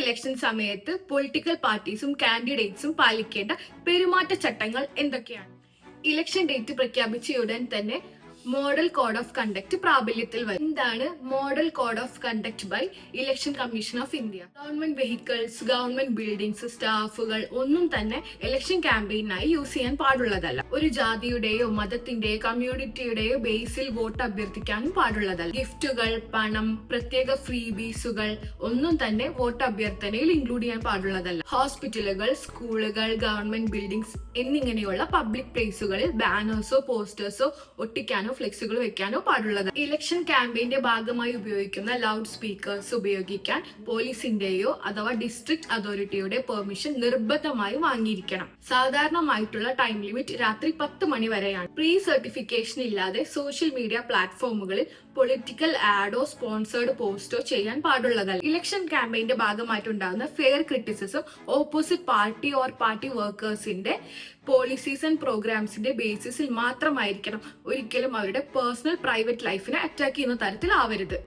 Election സമയത്ത് political പാർട്ടീസും കാൻഡിഡേറ്റ്സും പാലിക്കേണ്ട പെരുമാറ്റച്ചട്ടങ്ങൾ എന്തൊക്കെയാണ്? ഇലക്ഷൻ ഡേറ്റ് പ്രഖ്യാപിച്ച ഉടൻ തന്നെ മോഡൽ കോഡ് ഓഫ് കണ്ടക്ട് പ്രാബല്യത്തിൽ വരും. എന്താണ് model code of conduct by election commission of India? Government vehicles, government buildings, സ്റ്റാഫുകൾ ഒന്നും തന്നെ ഇലക്ഷൻ ക്യാമ്പയിനായി യൂസ് ചെയ്യാൻ പാടുള്ളതല്ല. ഒരു ജാതിയുടെയോ മതത്തിന്റെയോ കമ്മ്യൂണിറ്റിയുടെയോ ബേസിൽ വോട്ട് അഭ്യർത്ഥിക്കാനും പാടുള്ളതല്ല. ഗിഫ്റ്റുകൾ, പണം, പ്രത്യേക ഫ്രീബീസുകൾ ഒന്നും തന്നെ വോട്ട് അഭ്യർത്ഥനയിൽ ഇൻക്ലൂഡ് ചെയ്യാൻ പാടുള്ളതല്ല. ഹോസ്പിറ്റലുകൾ, സ്കൂളുകൾ, ഗവൺമെന്റ് ബിൽഡിംഗ്സ് എന്നിങ്ങനെയുള്ള പബ്ലിക് പ്ലേസുകളിൽ ബാനേഴ്സോ പോസ്റ്റേഴ്സോ ഒട്ടിക്കാനോ ഫ്ലെക്സുകൾ വെക്കാനോ പാടുള്ളത്. ഇലക്ഷൻ ക്യാമ്പയിന്റെ ഭാഗമായി ഉപയോഗിക്കുന്ന ലൗഡ് സ്പീക്കേഴ്സ് ഉപയോഗിക്കാൻ പോലീസിന്റെയോ അഥവാ ഡിസ്ട്രിക്ട് അതോറിറ്റിയുടെ പെർമിഷൻ നിർബന്ധമായി വാങ്ങിയിരിക്കണം. സാധാരണമായിട്ടുള്ള ടൈം ലിമിറ്റ് രാത്രി 10 മണി വരെയാണ്. പ്രീ സർട്ടിഫിക്കേഷൻ ഇല്ലാതെ സോഷ്യൽ മീഡിയ പ്ലാറ്റ്ഫോമുകളിൽ പൊളിറ്റിക്കൽ ആഡോ സ്പോൺസേർഡ് പോസ്റ്റോ ചെയ്യാൻ പാടുള്ളതല്ല. ഇലക്ഷൻ ക്യാമ്പയിന്റെ ഭാഗമായിട്ടുണ്ടാകുന്ന fair criticism opposite party or party വർക്കേഴ്സിന്റെ പോളിസീസ് ആൻഡ് പ്രോഗ്രാംസിന്റെ ബേസിസിൽ മാത്രമായിരിക്കണം. ഒരിക്കലും അവരുടെ പേഴ്സണൽ പ്രൈവറ്റ് ലൈഫിനെ അറ്റാക്ക് ചെയ്യുന്ന തരത്തിൽ ആവരുത്.